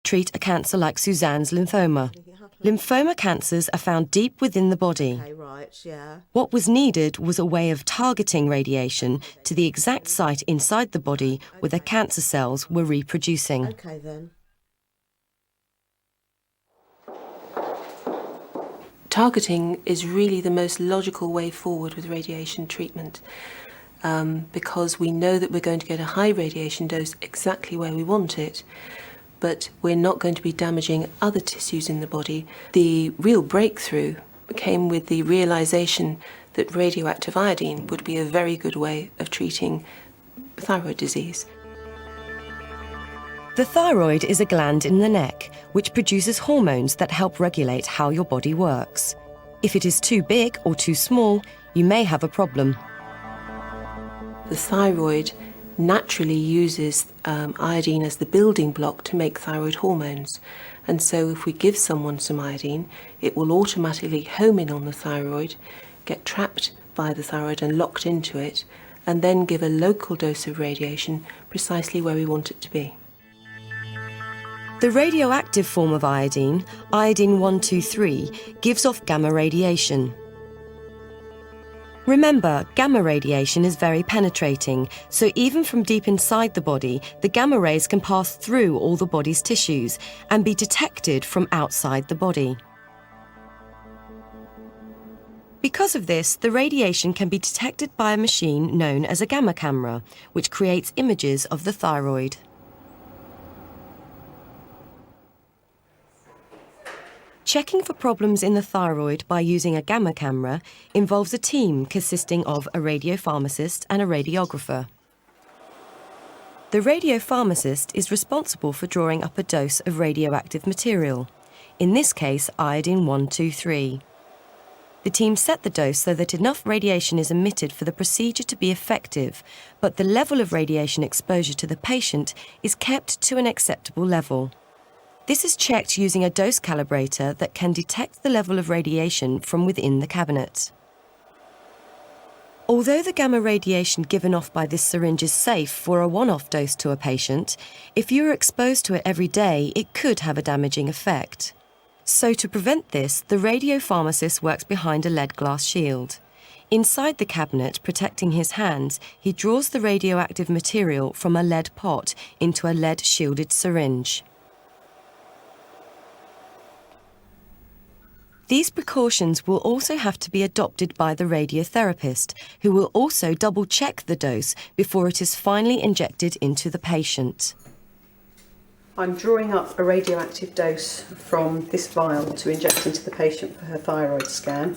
treat a cancer like Suzanne's lymphoma. Lymphoma cancers are found deep within the body. Okay, right, yeah. What was needed was a way of targeting radiation to the exact site inside the body where the cancer cells were reproducing. Okay, then. Targeting is really the most logical way forward with radiation treatment, because we know that we're going to get a high radiation dose exactly where we want it, but we're not going to be damaging other tissues in the body. The real breakthrough came with the realization that radioactive iodine would be a very good way of treating thyroid disease. The thyroid is a gland in the neck which produces hormones that help regulate how your body works. If it is too big or too small, you may have a problem. The thyroid naturally uses iodine as the building block to make thyroid hormones. And so if we give someone some iodine, it will automatically home in on the thyroid, get trapped by the thyroid and locked into it, and then give a local dose of radiation precisely where we want it to be. The radioactive form of iodine, iodine-123, gives off gamma radiation. Remember, gamma radiation is very penetrating, so even from deep inside the body, the gamma rays can pass through all the body's tissues and be detected from outside the body. Because of this, the radiation can be detected by a machine known as a gamma camera, which creates images of the thyroid. Checking for problems in the thyroid by using a gamma camera involves a team consisting of a radiopharmacist and a radiographer. The radiopharmacist is responsible for drawing up a dose of radioactive material, in this case iodine-123. The team set the dose so that enough radiation is emitted for the procedure to be effective, but the level of radiation exposure to the patient is kept to an acceptable level. This is checked using a dose calibrator that can detect the level of radiation from within the cabinet. Although the gamma radiation given off by this syringe is safe for a one-off dose to a patient, if you are exposed to it every day, it could have a damaging effect. So to prevent this, the radiopharmacist works behind a lead glass shield. Inside the cabinet, protecting his hands, he draws the radioactive material from a lead pot into a lead-shielded syringe. These precautions will also have to be adopted by the radiotherapist, who will also double-check the dose before it is finally injected into the patient. I'm drawing up a radioactive dose from this vial to inject into the patient for her thyroid scan.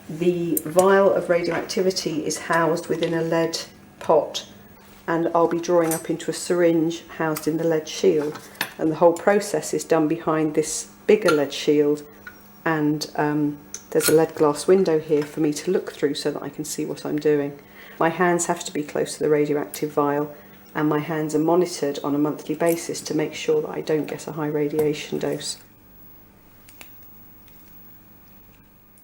The vial of radioactivity is housed within a lead pot, and I'll be drawing up into a syringe housed in the lead shield. And the whole process is done behind this bigger lead shield, and there's a lead glass window here for me to look through so that I can see what I'm doing. My hands have to be close to the radioactive vial, and my hands are monitored on a monthly basis to make sure that I don't get a high radiation dose.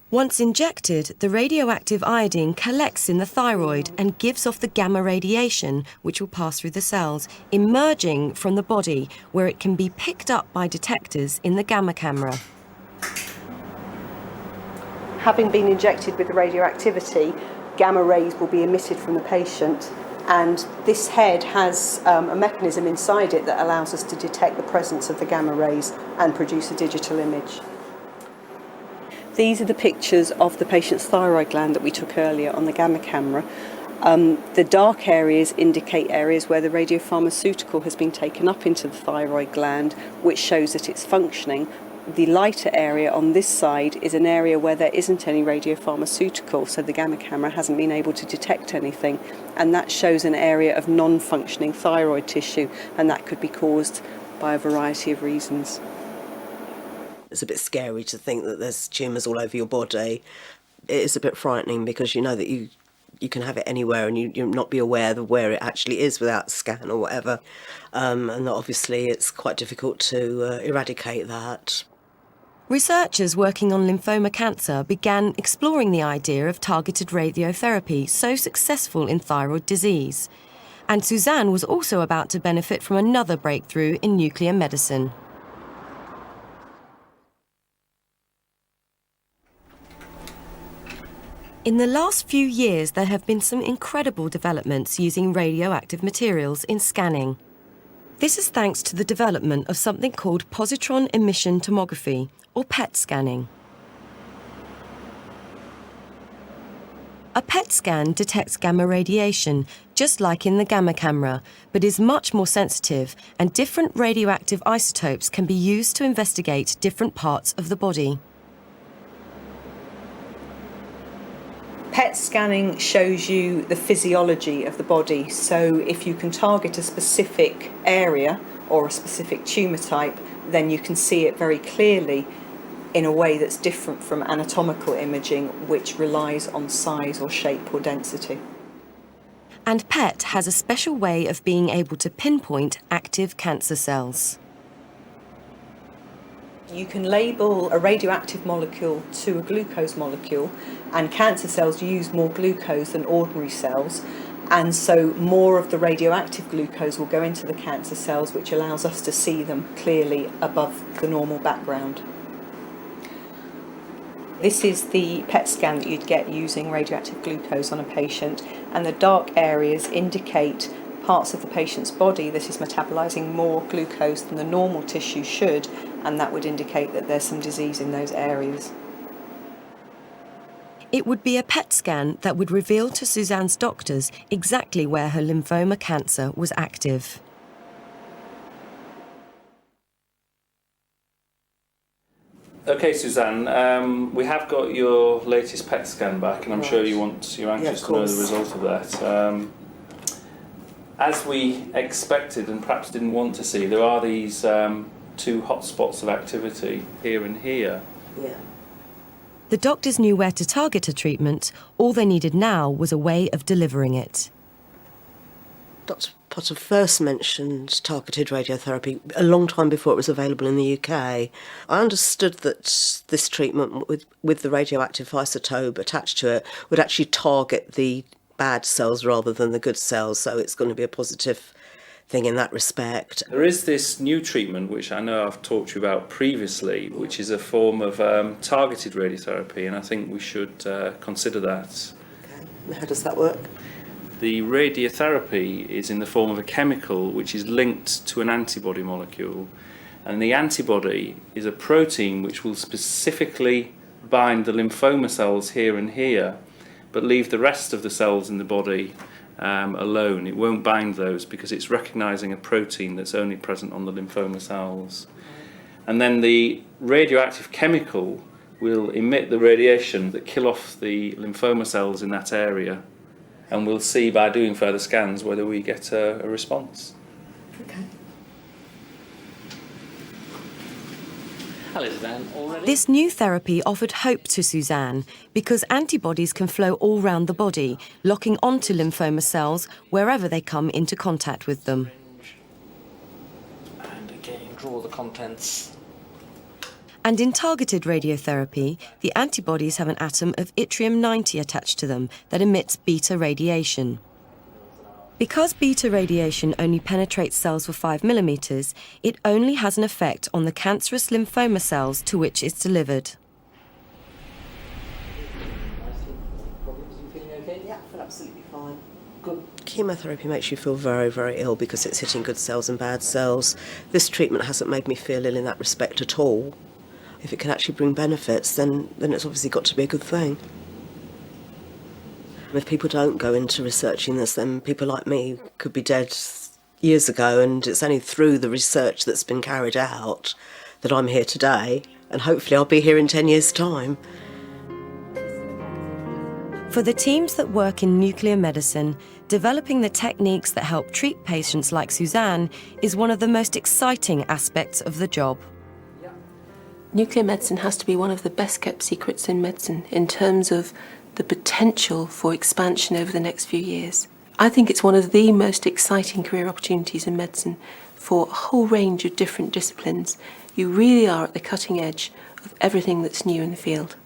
Once injected, the radioactive iodine collects in the thyroid and gives off the gamma radiation, which will pass through the cells, emerging from the body, where it can be picked up by detectors in the gamma camera. Having been injected with the radioactivity, gamma rays will be emitted from the patient, and this head has a mechanism inside it that allows us to detect the presence of the gamma rays and produce a digital image. These are the pictures of the patient's thyroid gland that we took earlier on the gamma camera. The dark areas indicate areas where the radiopharmaceutical has been taken up into the thyroid gland, which shows that it's functioning. The lighter area on this side is an area where there isn't any radiopharmaceutical, so the gamma camera hasn't been able to detect anything, and that shows an area of non-functioning thyroid tissue, and that could be caused by a variety of reasons. It's a bit scary to think that there's tumours all over your body. It is a bit frightening because you know that you can have it anywhere and you not be aware of where it actually is without a scan or whatever. And obviously it's quite difficult to eradicate that. Researchers working on lymphoma cancer began exploring the idea of targeted radiotherapy so successful in thyroid disease. And Suzanne was also about to benefit from another breakthrough in nuclear medicine. In the last few years, there have been some incredible developments using radioactive materials in scanning. This is thanks to the development of something called positron emission tomography, or PET scanning. A PET scan detects gamma radiation, just like in the gamma camera, but is much more sensitive, and different radioactive isotopes can be used to investigate different parts of the body. PET scanning shows you the physiology of the body, so if you can target a specific area or a specific tumour type, then you can see it very clearly in a way that's different from anatomical imaging, which relies on size or shape or density. And PET has a special way of being able to pinpoint active cancer cells. You can label a radioactive molecule to a glucose molecule, and cancer cells use more glucose than ordinary cells, and so more of the radioactive glucose will go into the cancer cells, which allows us to see them clearly above the normal background. This is the PET scan that you'd get using radioactive glucose on a patient, and the dark areas indicate parts of the patient's body that is metabolising more glucose than the normal tissue should, and that would indicate that there's some disease in those areas. It would be a PET scan that would reveal to Suzanne's doctors exactly where her lymphoma cancer was active. Okay, Suzanne, we have got your latest PET scan back, and I'm sure you're anxious to know the result of that. As we expected and perhaps didn't want to see, there are these two hotspots of activity here and here. Yeah. The doctors knew where to target a treatment. All they needed now was a way of delivering it. Dr. Potter first mentioned targeted radiotherapy a long time before it was available in the UK. I understood that this treatment with the radioactive isotope attached to it would actually target the bad cells rather than the good cells, so it's going to be a positive thing in that respect. There is this new treatment, which I know I've talked to you about previously, which is a form of targeted radiotherapy, and I think we should consider that. Okay. How does that work? The radiotherapy is in the form of a chemical which is linked to an antibody molecule, and the antibody is a protein which will specifically bind the lymphoma cells here and here, but leave the rest of the cells in the body alone. It won't bind those because it's recognising a protein that's only present on the lymphoma cells. And then the radioactive chemical will emit the radiation that kill off the lymphoma cells in that area, and we'll see by doing further scans whether we get a response. Okay. Hello, Suzanne. Already? This new therapy offered hope to Suzanne because antibodies can flow all round the body, locking onto lymphoma cells wherever they come into contact with them. And again, draw the contents. And in targeted radiotherapy, the antibodies have an atom of yttrium-90 attached to them that emits beta radiation. Because beta radiation only penetrates cells for 5 millimeters, it only has an effect on the cancerous lymphoma cells to which it's delivered. Yeah, I feel absolutely fine. Good. Chemotherapy makes you feel very, very ill because it's hitting good cells and bad cells. This treatment hasn't made me feel ill in that respect at all. If it can actually bring benefits, then it's obviously got to be a good thing. If people don't go into researching this, then people like me could be dead years ago, and it's only through the research that's been carried out that I'm here today, and hopefully I'll be here in 10 years' time. For the teams that work in nuclear medicine, developing the techniques that help treat patients like Suzanne is one of the most exciting aspects of the job. Nuclear medicine has to be one of the best kept secrets in medicine in terms of the potential for expansion over the next few years. I think it's one of the most exciting career opportunities in medicine for a whole range of different disciplines. You really are at the cutting edge of everything that's new in the field.